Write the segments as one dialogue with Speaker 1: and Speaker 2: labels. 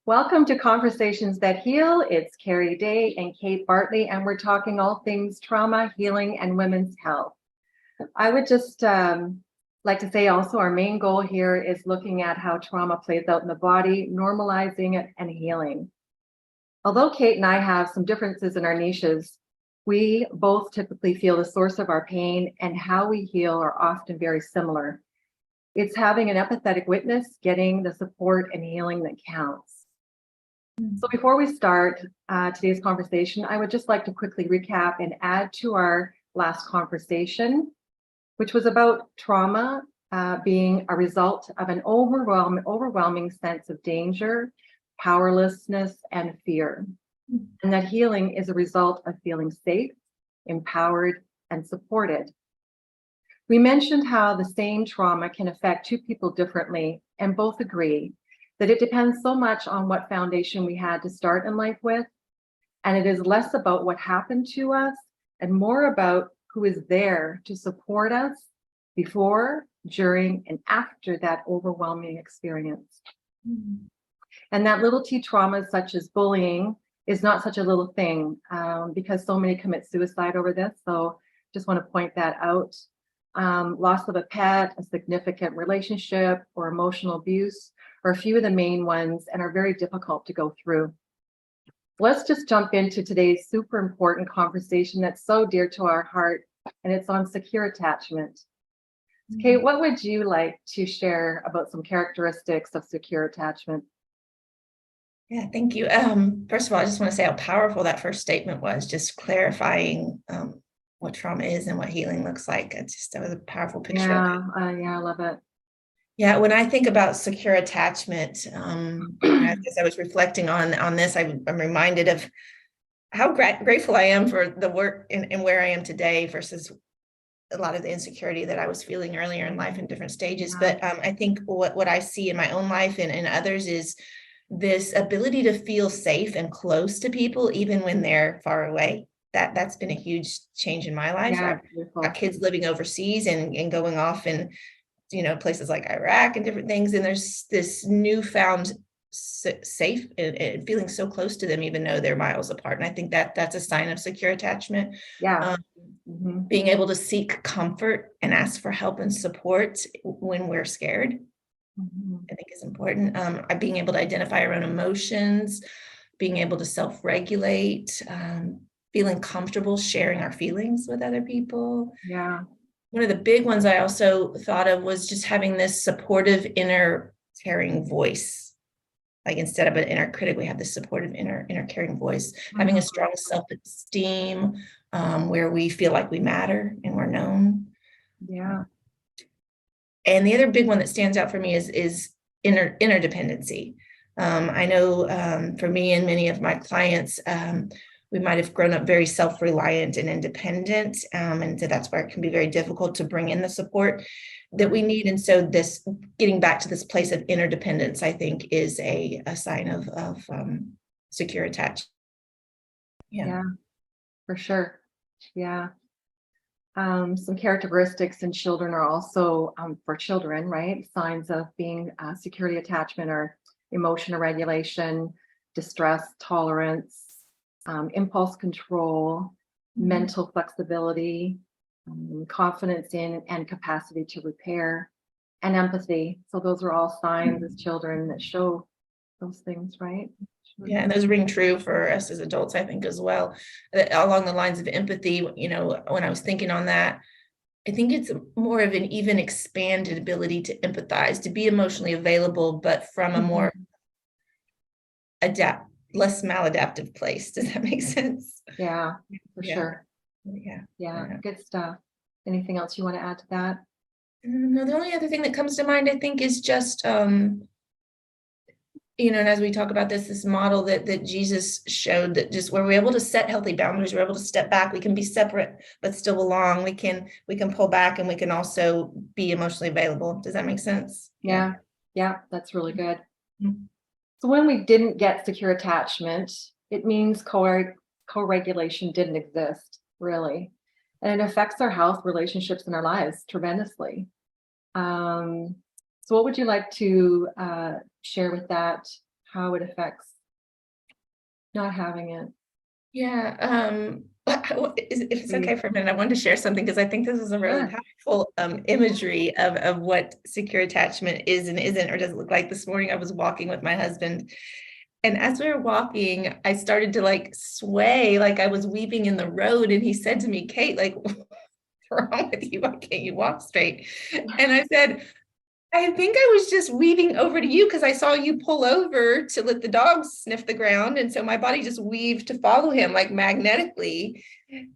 Speaker 1: Welcome to Conversations That Heal. It's Keri Daye and Kate Bartley, and we're talking all things trauma, healing, and women's health. I would just like to say also our main goal here is looking at how trauma plays out in the body, normalizing it, and healing. Although Kate and I have some differences in our niches, we both typically feel the source of our pain and how we heal are often very similar. It's having an empathetic witness, getting the support and healing that counts. So before we start today's conversation, I would just like to quickly recap and add to our last conversation, which was about trauma being a result of an overwhelming sense of danger, powerlessness, and fear. And that healing is a result of feeling safe, empowered, and supported. We mentioned how the same trauma can affect two people differently, and both agree that it depends so much on what foundation we had to start in life with. And it is less about what happened to us and more about who is there to support us before, during, and after that overwhelming experience. Mm-hmm. And that little t trauma, such as bullying, is not such a little thing because so many commit suicide over this. So just want to point that out. Loss of a pet, a significant relationship, or emotional abuse are a few of the main ones and are very difficult to go through. Let's just jump into today's super important conversation that's so dear to our heart, and it's on secure attachment. Mm-hmm. Kate, what would you like to share about some characteristics of secure attachment?
Speaker 2: Yeah, thank you. First of all, I just want to say how powerful that first statement was, just clarifying what trauma is and what healing looks like. That was a powerful picture.
Speaker 1: Yeah, I love it.
Speaker 2: Yeah, when I think about secure attachment, as I was reflecting on this, I'm reminded of how grateful I am for the work and where I am today versus a lot of the insecurity that I was feeling earlier in life in different stages. Yeah. But I think what I see in my own life and others is this ability to feel safe and close to people, even when they're far away. That's been a huge change in my life.
Speaker 1: Yeah,
Speaker 2: I've got kids living overseas and going off and places like Iraq and different things. And there's this newfound safe and feeling so close to them, even though they're miles apart. And I think that's a sign of secure attachment.
Speaker 1: Yeah.
Speaker 2: Being able to seek comfort and ask for help and support when we're scared, I think is important. Being able to identify our own emotions, being able to self-regulate, feeling comfortable sharing our feelings with other people.
Speaker 1: Yeah.
Speaker 2: One of the big ones I also thought of was just having this supportive inner caring voice. Like instead of an inner critic, we have this supportive inner caring voice, having a strong self-esteem, where we feel like we matter and we're known.
Speaker 1: Yeah.
Speaker 2: And the other big one that stands out for me is interdependency. I know for me and many of my clients, we might have grown up very self-reliant and independent. And so that's where it can be very difficult to bring in the support that we need. And so this getting back to this place of interdependence, I think, is a sign of secure attachment.
Speaker 1: Yeah, for sure. Yeah. Some characteristics in children are also for children, right? Signs of being security attachment are emotional regulation, distress tolerance, impulse control, mental flexibility, confidence in and capacity to repair, and empathy. So those are all signs as children that show those things, right?
Speaker 2: Yeah, and those ring true for us as adults, I think, as well. Along the lines of empathy, when I was thinking on that, I think it's more of an even expanded ability to empathize, to be emotionally available, but from a more less maladaptive place. Does that make sense?
Speaker 1: Yeah, for sure.
Speaker 2: Yeah.
Speaker 1: Good stuff. Anything else you want to add to that?
Speaker 2: No, the only other thing that comes to mind, I think, is just, and as we talk about this model that Jesus showed, that just where we're able to set healthy boundaries, we're able to step back, we can be separate, but still belong. We can pull back, and we can also be emotionally available. Does that make sense?
Speaker 1: Yeah, that's really good. Mm-hmm. So when we didn't get secure attachment, it means co-regulation didn't exist, really. And it affects our health, relationships, and our lives tremendously. So what would you like to share with that? how it affects not having it.
Speaker 2: Yeah. If it's okay for a minute, I wanted to share something because I think this is a really
Speaker 1: Sure.
Speaker 2: powerful imagery of what secure attachment is and isn't or doesn't look like. This morning I was walking with my husband, and as we were walking, I started to like sway, like I was weeping in the road. And he said to me, Kate, like, what's wrong with you? Why can't you walk straight? And I said, I think I was just weaving over to you because I saw you pull over to let the dogs sniff the ground. And so my body just weaved to follow him like magnetically.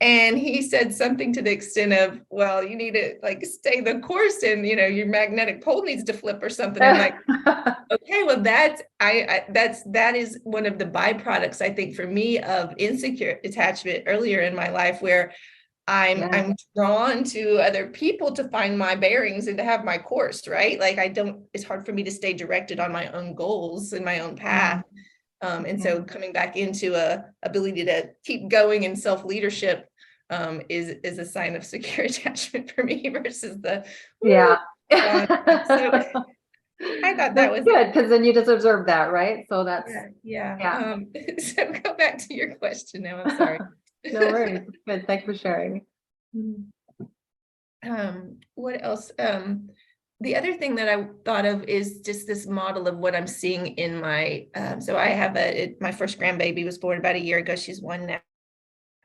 Speaker 2: And he said something to the extent of, well, you need to like stay the course and, you know, your magnetic pole needs to flip or something. I'm like, okay, well, that is one of the byproducts, I think, for me of insecure attachment earlier in my life, where I'm drawn to other people to find my bearings and to have my course, right? Like it's hard for me to stay directed on my own goals and my own path. And so coming back into a ability to keep going in self-leadership is a sign of secure attachment for me versus the
Speaker 1: Yeah.
Speaker 2: so I thought that was
Speaker 1: good, because then you just observe that, right? So that's
Speaker 2: yeah. So go back to your question now. I'm sorry.
Speaker 1: no worries. Good. Thanks for sharing.
Speaker 2: What else? The other thing that I thought of is just this model of what I'm seeing in my, so I have my first grandbaby was born about a year ago. She's 1 now.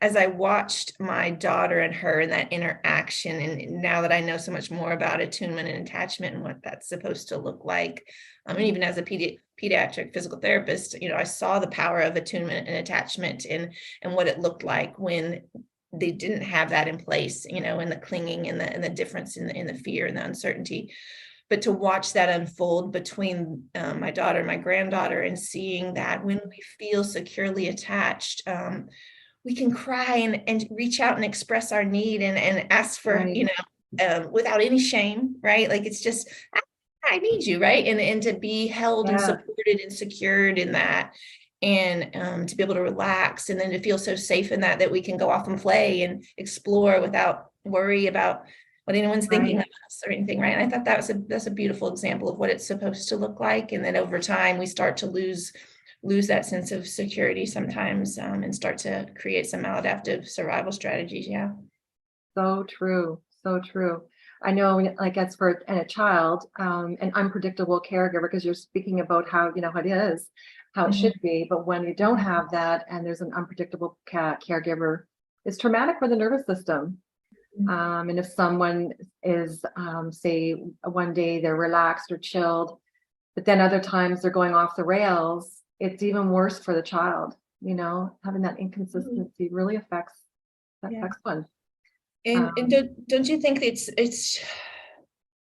Speaker 2: As I watched my daughter and her and that interaction, and now that I know so much more about attunement and attachment and what that's supposed to look like, and even as a pediatric physical therapist, you know, I saw the power of attunement and attachment and what it looked like when they didn't have that in place, you know, and the clinging and the difference in the fear and the uncertainty. But to watch that unfold between my daughter and my granddaughter, and seeing that when we feel securely attached, we can cry and reach out and express our need and ask for, you know, without any shame, right? Like it's just, I need you, right? And to be held and supported and secured in that, and to be able to relax, and then to feel so safe in that we can go off and play and explore without worry about what anyone's thinking of us or anything, right? And I thought that's a beautiful example of what it's supposed to look like. And then over time, we start to lose that sense of security sometimes, and start to create some maladaptive survival strategies. Yeah.
Speaker 1: So true. So true. I know, like as for a child, an unpredictable caregiver, because you're speaking about how, you know, it is, how it should be. But when you don't have that and there's an unpredictable caregiver, it's traumatic for the nervous system. And if someone is, say, one day they're relaxed or chilled, but then other times they're going off the rails, it's even worse for the child. You know, having that inconsistency really affects one.
Speaker 2: And don't you think it's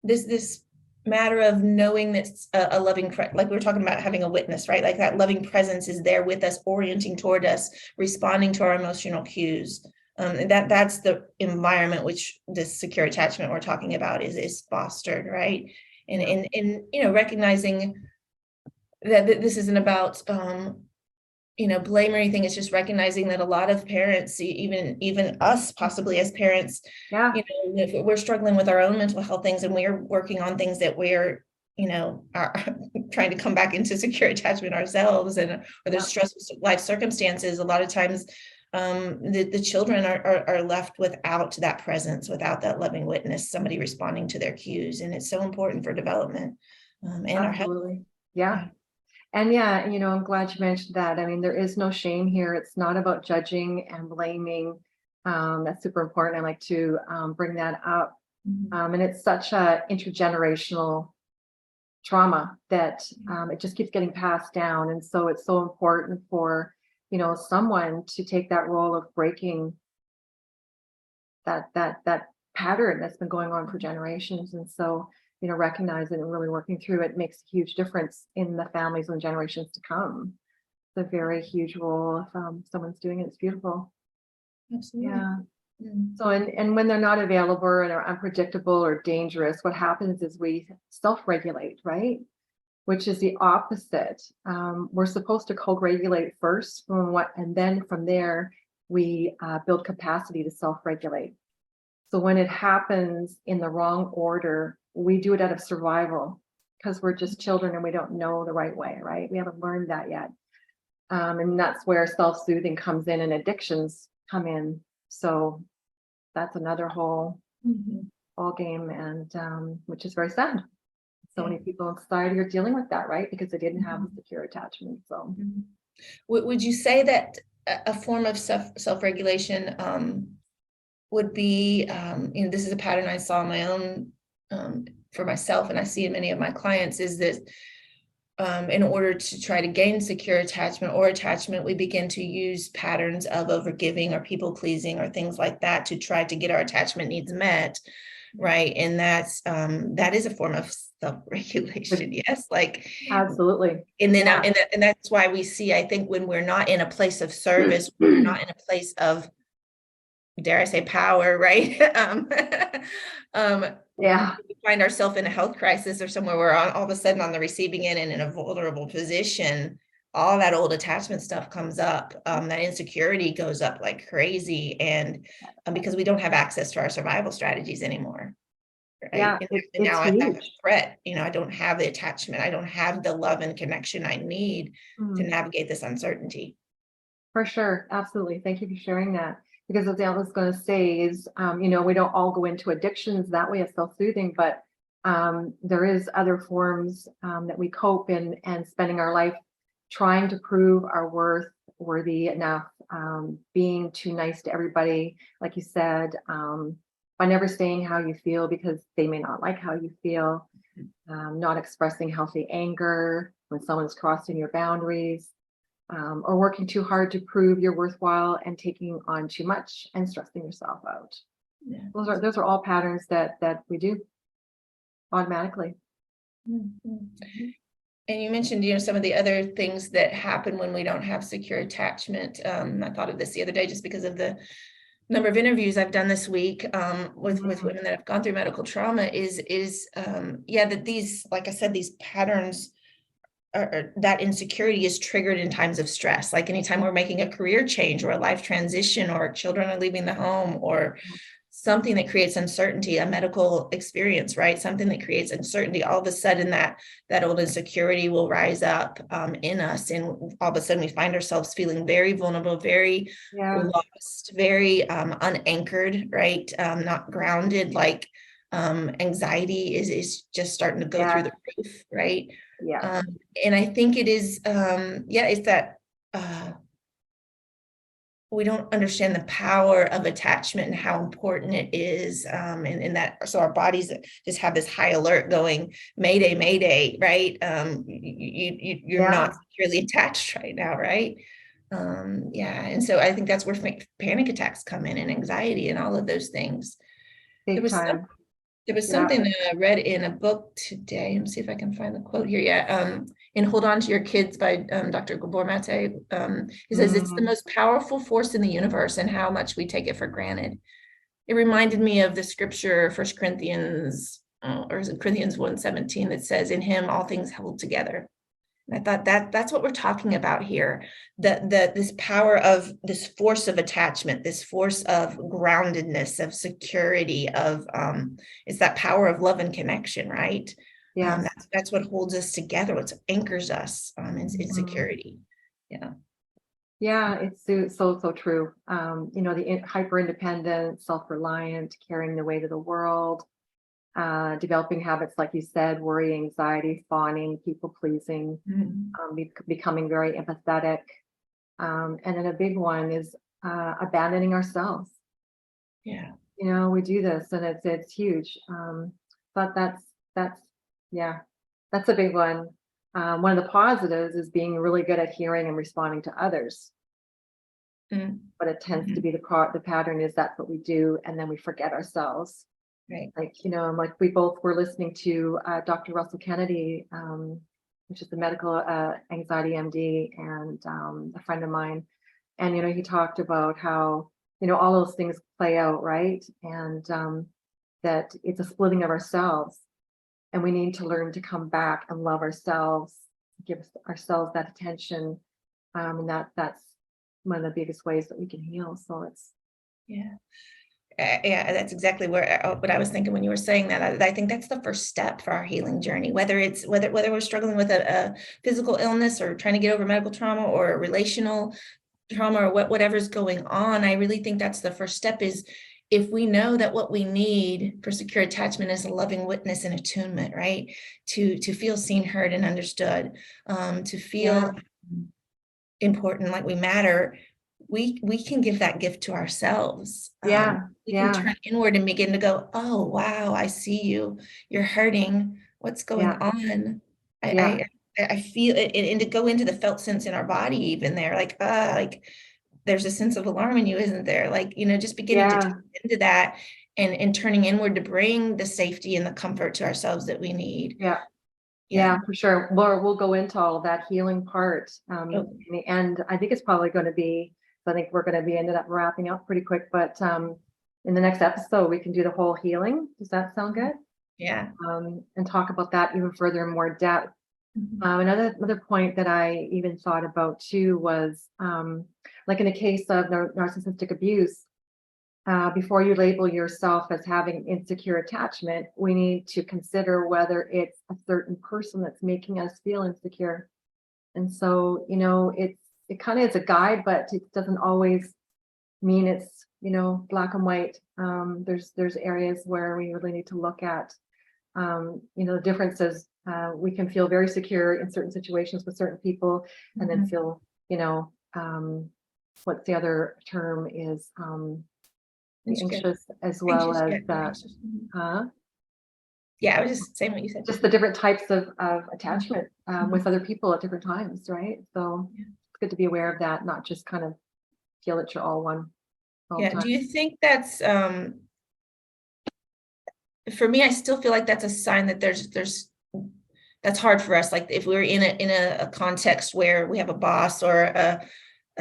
Speaker 2: this matter of knowing that a loving, like we were talking about having a witness, right? Like that loving presence is there with us, orienting toward us, responding to our emotional cues. And that's the environment which this secure attachment we're talking about is fostered, right? And you know, recognizing that this isn't about you know, blame or anything. It's just recognizing that a lot of parents, even us possibly as parents, you know, if we're struggling with our own mental health things and we're working on things that we're, you know, are trying to come back into secure attachment ourselves, and or there's stressful life circumstances, a lot of times the children are left without that presence, without that loving witness, somebody responding to their cues. And it's so important for development and our health.
Speaker 1: Yeah. And yeah, you know, I'm glad you mentioned that. I mean, there is no shame here. It's not about judging and blaming. That's super important. I like to bring that up. And it's such a intergenerational trauma that it just keeps getting passed down. And so it's so important for, you know, someone to take that role of breaking that pattern that's been going on for generations. And so, you know, recognizing and really working through it makes a huge difference in the families and generations to come. It's a very huge role if someone's doing it. It's beautiful.
Speaker 2: Absolutely.
Speaker 1: Yeah. So, and when they're not available and are unpredictable or dangerous, what happens is we self-regulate, right? Which is the opposite. We're supposed to co-regulate first and then from there, we build capacity to self-regulate. So when it happens in the wrong order, we do it out of survival, because we're just children and we don't know the right way, right? We haven't learned that yet. And that's where self-soothing comes in and addictions come in. So that's another whole ball game, and which is very sad. So many people in society are dealing with that, right? Because they didn't have a secure attachment. So
Speaker 2: would you say that a form of self-regulation would be, this is a pattern I saw in my own for myself, and I see in many of my clients, is that in order to try to gain secure attachment or attachment, we begin to use patterns of overgiving or people pleasing or things like that to try to get our attachment needs met, right? And that is a form of self-regulation. Yes, like
Speaker 1: absolutely.
Speaker 2: And then and that's why we see, I think, when we're not in a place of service, we're not in a place of, dare I say, power, right? We find ourselves in a health crisis or somewhere where all of a sudden on the receiving end and in a vulnerable position, all that old attachment stuff comes up. That insecurity goes up like crazy, and because we don't have access to our survival strategies anymore. Right?
Speaker 1: Yeah,
Speaker 2: and now I'm a threat. I don't have the attachment. I don't have the love and connection I need to navigate this uncertainty.
Speaker 1: For sure. Absolutely. Thank you for sharing that. Because as I was going to say is, we don't all go into addictions that way of self-soothing, but there is other forms that we cope in, and spending our life trying to prove our worth, worthy enough, being too nice to everybody, like you said, by never saying how you feel because they may not like how you feel, not expressing healthy anger when someone's crossing your boundaries. Or working too hard to prove you're worthwhile and taking on too much and stressing yourself out. Yeah. Those are all patterns that we do automatically.
Speaker 2: And you mentioned, some of the other things that happen when we don't have secure attachment. I thought of this the other day just because of the number of interviews I've done this week with women that have gone through medical trauma is that these, like I said, these patterns, or that insecurity is triggered in times of stress, like anytime we're making a career change or a life transition, or children are leaving the home, or something that creates uncertainty, a medical experience, right? Something that creates uncertainty. All of a sudden that old insecurity will rise up in us. And all of a sudden we find ourselves feeling very vulnerable, very lost, very unanchored, right? Not grounded, like anxiety is just starting to go through the roof, right?
Speaker 1: Yeah.
Speaker 2: And I think it is, it's that we don't understand the power of attachment and how important it is. And that, so our bodies just have this high alert going, Mayday, Mayday, right? You're not securely attached right now, right? And so I think that's where panic attacks come in, and anxiety and all of those things.
Speaker 1: Big time.
Speaker 2: There was something that I read in a book today. Let me see if I can find the quote here. In Hold On to Your Kids by Dr. Gabor Mate. He says, it's the most powerful force in the universe and how much we take it for granted. It reminded me of the scripture, 1 Corinthians, or is it Corinthians 1:17, that says, in him all things hold together. And I thought that's what we're talking about here, that this power of this force of attachment, this force of groundedness, of security, of it's that power of love and connection, right? Yeah, that's what holds us together. What anchors us in security.
Speaker 1: Yeah, it's so true. The hyper independent, self-reliant, carrying the weight of the world. Developing habits, like you said, worry, anxiety, fawning, people pleasing, becoming very empathetic. And then a big one is abandoning ourselves.
Speaker 2: Yeah.
Speaker 1: We do this and it's huge. But that's a big one. One of the positives is being really good at hearing and responding to others. But it tends to be the pattern is that's what we do, and then we forget ourselves.
Speaker 2: Right.
Speaker 1: Like we both were listening to Dr. Russell Kennedy, which is the medical anxiety MD, and a friend of mine. And, he talked about how, all those things play out, right? And that it's a splitting of ourselves. And we need to learn to come back and love ourselves, give ourselves that attention. And that's one of the biggest ways that we can heal. So it's.
Speaker 2: Yeah. Yeah, that's exactly what I was thinking when you were saying that. I think that's the first step for our healing journey, whether we're struggling with a physical illness or trying to get over medical trauma or relational trauma or whatever's going on. I really think that's the first step, is if we know that what we need for secure attachment is a loving witness and attunement, right? To feel seen, heard, and understood, to feel important, like we matter. We can give that gift to ourselves. We can turn inward and begin to go, oh wow, I see you, you're hurting, what's going on? I feel it, and to go into the felt sense in our body, even there, like there's a sense of alarm in you, isn't there? Like, just beginning to tap into that, and turning inward to bring the safety and the comfort to ourselves that we need.
Speaker 1: Yeah, for sure. We'll go into all of that healing part. In the end, I think it's probably going to be, I think we're going to be ended up wrapping up pretty quick, but in the next episode, we can do the whole healing. Does that sound good?
Speaker 2: Yeah.
Speaker 1: And talk about that even further in more depth. Another point that I even thought about too was like in a case of narcissistic abuse, before you label yourself as having insecure attachment, we need to consider whether it's a certain person that's making us feel insecure. And so, it kind of is a guide, but it doesn't always mean it's, black and white. There's areas where we really need to look at, the differences. We can feel very secure in certain situations with certain people, and then feel, what's the other term is, anxious as well as that.
Speaker 2: Yeah, I was just saying what you said.
Speaker 1: Just the different types of attachment with other people at different times, right? So it's good to be aware of that, not just kind of feel that you're all one.
Speaker 2: Do you think that's for me? I still feel like that's a sign that there's that's hard for us. Like if we're in a context where we have a boss or a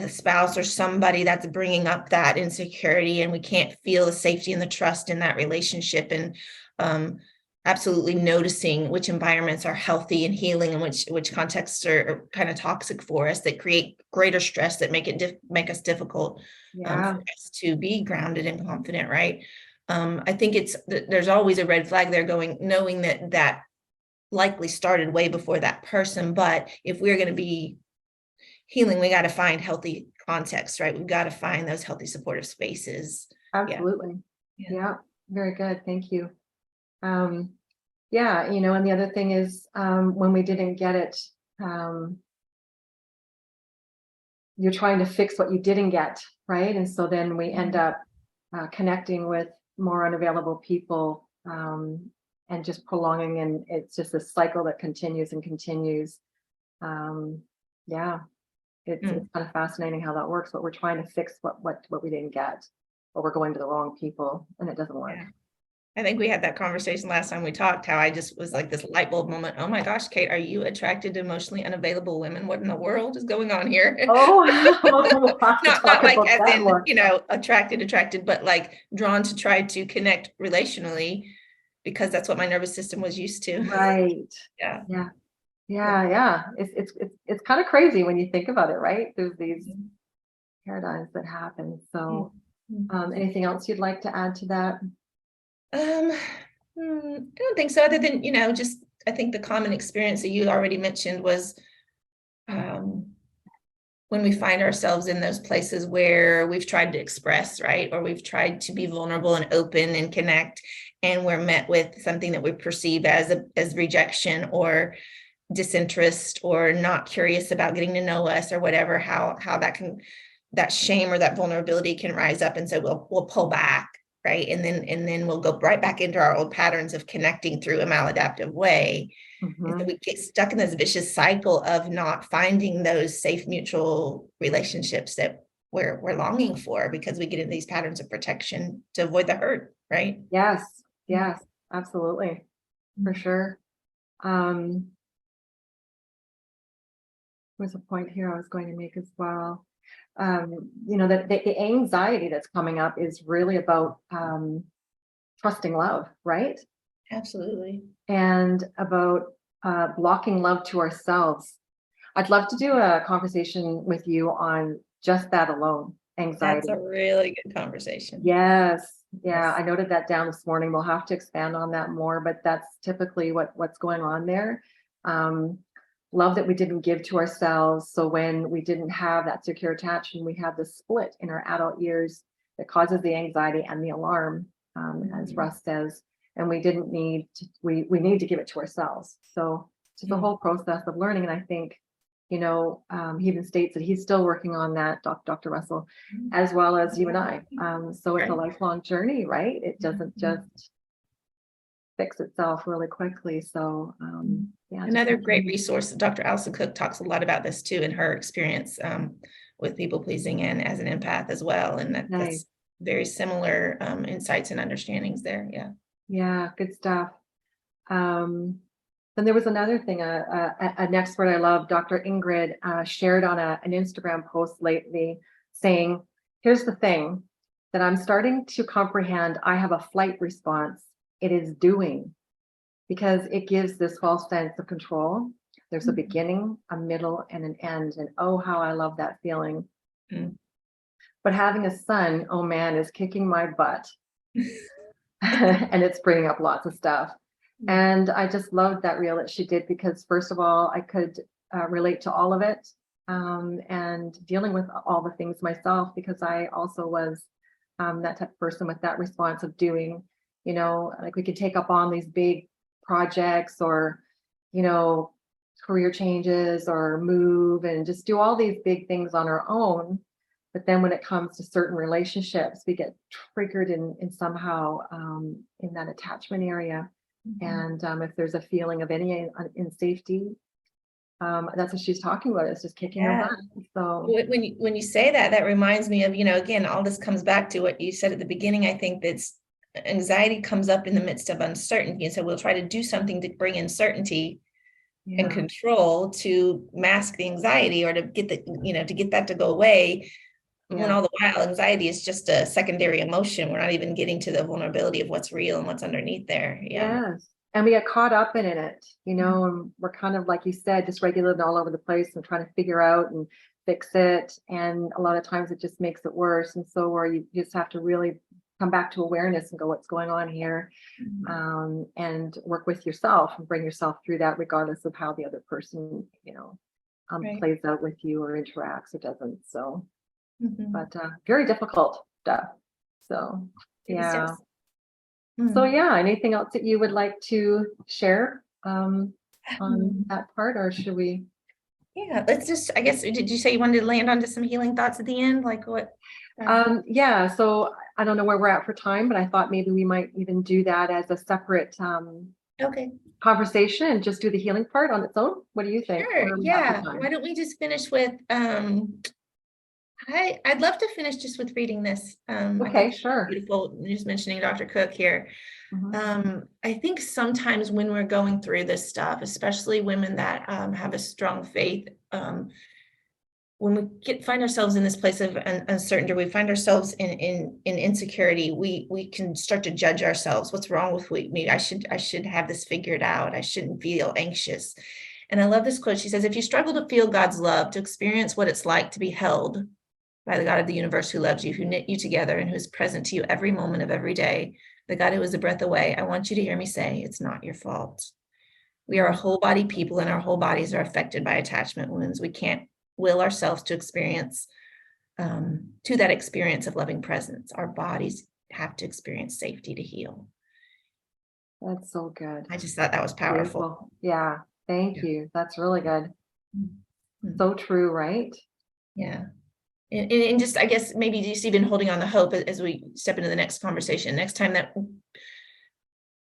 Speaker 2: spouse or somebody that's bringing up that insecurity, and we can't feel the safety and the trust in that relationship, and absolutely noticing which environments are healthy and healing and which contexts are kind of toxic for us, that create greater stress, that make us difficult for us to be grounded and confident, right? I think there's always a red flag there, knowing that likely started way before that person. But if we're going to be healing, we got to find healthy context, right? We've got to find those healthy supportive spaces.
Speaker 1: Absolutely. Yeah. Very good. Thank you. And the other thing is, when we didn't get it, you're trying to fix what you didn't get, right? And so then we end up connecting with more unavailable people, and just prolonging, and it's just a cycle that continues and continues. It's kind of fascinating how that works, but we're trying to fix what we didn't get, but we're going to the wrong people, and it doesn't work.
Speaker 2: I think we had that conversation last time we talked, how I just was like this light bulb moment. Oh my gosh, Kate, are you attracted to emotionally unavailable women? What in the world is going on here?
Speaker 1: We'll
Speaker 2: not like as in, attracted, but like drawn to try to connect relationally, because that's what my nervous system was used to.
Speaker 1: Right. Yeah. It's kind of crazy when you think about it, right? There's these paradigms that happen. So, anything else you'd like to add to that?
Speaker 2: I don't think so, other than, just, I think the common experience that you already mentioned was when we find ourselves in those places where we've tried to express, right? Or we've tried to be vulnerable and open and connect, and we're met with something that we perceive as rejection or disinterest, or not curious about getting to know us, or whatever, how that shame or that vulnerability can rise up. And so we'll pull back, right? And then we'll go right back into our old patterns of connecting through a maladaptive way. And so we get stuck in this vicious cycle of not finding those safe, mutual relationships that we're longing for, because we get into these patterns of protection to avoid the hurt, right?
Speaker 1: Yes, absolutely, for sure. There's a point here I was going to make as well. That the anxiety that's coming up is really about trusting love, right?
Speaker 2: Absolutely.
Speaker 1: And about blocking love to ourselves. I'd love to do a conversation with you on just that alone, anxiety.
Speaker 2: That's a really good conversation.
Speaker 1: Yes. Yeah, I noted that down this morning. We'll have to expand on that more, but that's typically what's going on there. Um, Love that we didn't give to ourselves. So when we didn't have that secure attachment, we have this split in our adult years that causes the anxiety and the alarm, as Russ says. And we didn't need to, we need to give it to ourselves. So it's just a whole process of learning. And I think, he even states that he's still working on that, Dr. Russell, as well as you and I. So it's a lifelong journey, right? It doesn't just fix itself really quickly. So yeah.
Speaker 2: Another great resource, Dr. Allison Cook talks a lot about this too in her experience with people pleasing and as an empath as well. And that's very similar insights and understandings there. Yeah.
Speaker 1: Yeah, good stuff. Then there was another thing, an expert I love, Dr. Ingrid, shared on an Instagram post lately saying, here's the thing that I'm starting to comprehend. I have a flight response. It is doing, because it gives this false sense of control. There's a beginning, a middle, and an end. And oh, how I love that feeling. But having a son, oh man, is kicking my butt. And it's bringing up lots of stuff. And I just loved that reel that she did, because first of all, I could relate to all of it, and dealing with all the things myself, because I also was that type of person with that response of doing, like we could take up on these big projects or, career changes or move and just do all these big things on our own. But then when it comes to certain relationships, we get triggered in somehow in that attachment area. And if there's a feeling of any insafety, that's what she's talking about. It's just kicking her butt. So
Speaker 2: when you say that, that reminds me of, again, all this comes back to what you said at the beginning. I think that's anxiety comes up in the midst of uncertainty. And so we'll try to do something to bring in certainty and control to mask the anxiety or to get to get that to go away. When all the while anxiety is just a secondary emotion. We're not even getting to the vulnerability of what's real and what's underneath there.
Speaker 1: Yes. And we get caught up in it, and we're kind of, like you said, dysregulated all over the place and trying to figure out and fix it. And a lot of times it just makes it worse. And so where you just have to really come back to awareness and go, what's going on here? And work with yourself and bring yourself through that, regardless of how the other person, plays out with you or interacts or doesn't. So but very difficult stuff. So yeah. So yeah, anything else that you would like to share on that part, or should we?
Speaker 2: Yeah, let's just, I guess, did you say you wanted to land onto some healing thoughts at the end? Like what?
Speaker 1: Yeah, so I don't know where we're at for time, but I thought maybe we might even do that as a separate conversation and just do the healing part on its own. What do you think?
Speaker 2: Sure, yeah. Why don't we just finish with I'd love to finish just with reading this.
Speaker 1: Okay, sure.
Speaker 2: Beautiful. Just mentioning Dr. Cook here. I think sometimes when we're going through this stuff, especially women that have a strong faith, when we find ourselves in this place of uncertainty, we find ourselves in insecurity, we can start to judge ourselves. What's wrong with me? I should have this figured out. I shouldn't feel anxious. And I love this quote. She says, if you struggle to feel God's love, to experience what it's like to be held by the God of the universe who loves you, who knit you together, and who is present to you every moment of every day, the God who is a breath away, I want you to hear me say, it's not your fault. We are a whole body people, and our whole bodies are affected by attachment wounds. We can't will ourselves to experience, to that experience of loving presence. Our bodies have to experience safety to heal.
Speaker 1: That's so good.
Speaker 2: I just thought that was powerful.
Speaker 1: Beautiful. Yeah. Thank you. That's really good. So true, right?
Speaker 2: Yeah. And just, I guess, maybe just even holding on the hope as we step into the next conversation. Next time, that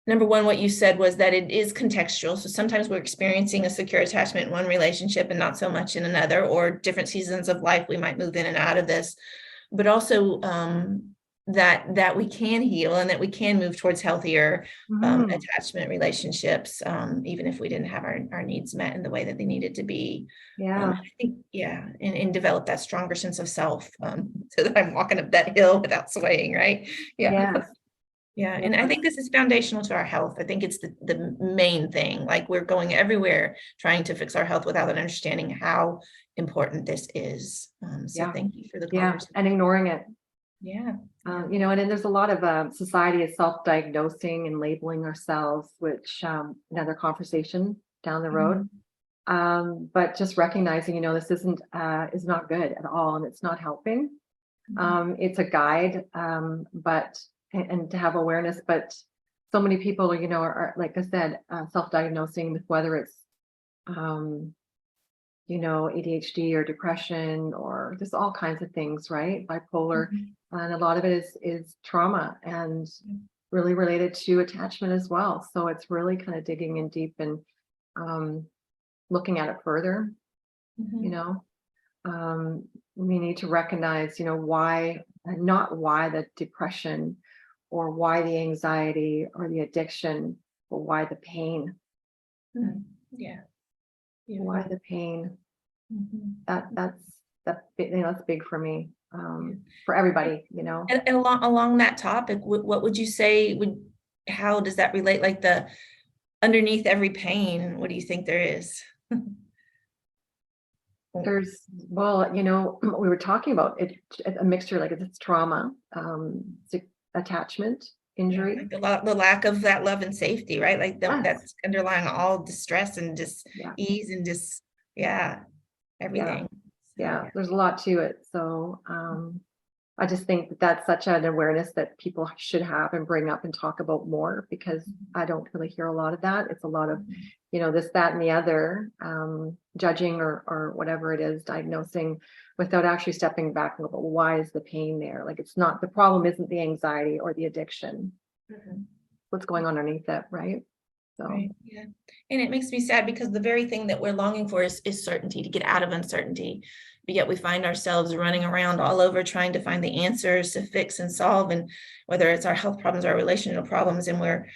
Speaker 2: number one, what you said was that it is contextual. So sometimes we're experiencing a secure attachment in one relationship and not so much in another, or different seasons of life, we might move in and out of this, but also that we can heal and that we can move towards healthier attachment relationships, even if we didn't have our needs met in the way that they needed to be. I think, and develop that stronger sense of self, so that I'm walking up that hill without swaying, right? And I think this is foundational to our health. I think it's the main thing. Like, we're going everywhere trying to fix our health without understanding how important this is. So thank you for the conversation.
Speaker 1: And ignoring it.
Speaker 2: Yeah.
Speaker 1: You know, and then there's a lot of society is self-diagnosing and labeling ourselves, which another conversation down the road. But just recognizing, you know, this is not good at all, and it's not helping. It's a guide, but and to have awareness, but so many people, you know, are like I said, self-diagnosing with whether it's you know, ADHD or depression or just all kinds of things, right? Bipolar. And a lot of it is trauma and really related to attachment as well. So it's really kind of digging in deep and looking at it further, you know. We need to recognize, you know, why, not why the depression or why the anxiety or the addiction, but why the pain.
Speaker 2: Yeah.
Speaker 1: Why the pain? That's you know, that's big for me, for everybody, you know.
Speaker 2: And along that topic, what would you say how does that relate? Like the underneath every pain, what do you think there is?
Speaker 1: There's, well, you know, we were talking about it, a mixture, like it's trauma, attachment, injury.
Speaker 2: Like the lack of that love and safety, right? Like
Speaker 1: Yes.
Speaker 2: that's underlying all distress and just ease and just, everything.
Speaker 1: Yeah, there's a lot to it. So I just think that that's such an awareness that people should have and bring up and talk about more, because I don't really hear a lot of that. It's a lot of, you know, this, that, and the other, judging or whatever it is, diagnosing without actually stepping back and go, well, why is the pain there? Like, it's not, the problem isn't the anxiety or the addiction. What's going on underneath it, right? So.
Speaker 2: Right. Yeah. And it makes me sad because the very thing that we're longing for is certainty, to get out of uncertainty. But yet we find ourselves running around all over trying to find the answers to fix and solve. And whether it's our health problems, our relational problems, and we're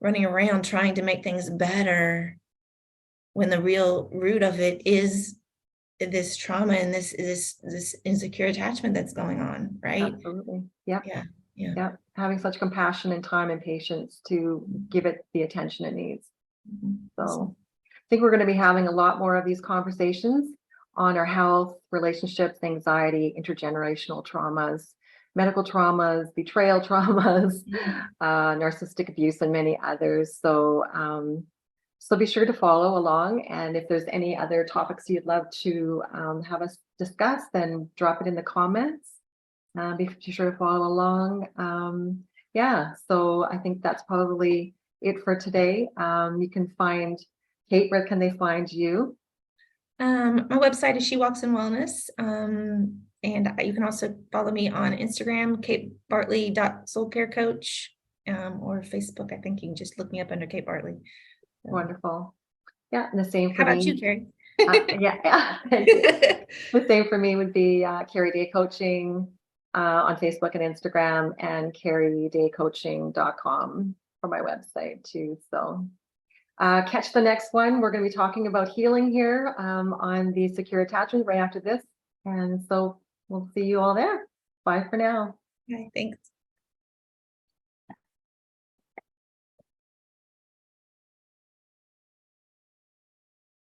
Speaker 2: running around trying to make things better when the real root of it is this trauma and this insecure attachment that's going on, right?
Speaker 1: Absolutely. Yeah.
Speaker 2: Yeah.
Speaker 1: Having such compassion and time and patience to give it the attention it needs. So I think we're going to be having a lot more of these conversations on our health, relationships, anxiety, intergenerational traumas, medical traumas, betrayal traumas, narcissistic abuse, and many others. So so be sure to follow along. And if there's any other topics you'd love to have us discuss, then drop it in the comments. Be sure to follow along. Yeah, so I think that's probably it for today. You can find Kate. Where can they find you?
Speaker 2: My website is She Walks in Wellness. And you can also follow me on Instagram, katebartley.soulcarecoach, or Facebook. I think you can just look me up under Kate Bartley. So.
Speaker 1: Wonderful. Yeah, and the same for
Speaker 2: me. How about you, Keri?
Speaker 1: The same for me would be Keri Daye Coaching on Facebook and Instagram, and KeriDayeCoaching.com for my website too. So catch the next one. We're going to be talking about healing here on the secure attachment right after this. And so we'll see you all there. Bye for now.
Speaker 2: Okay, thanks.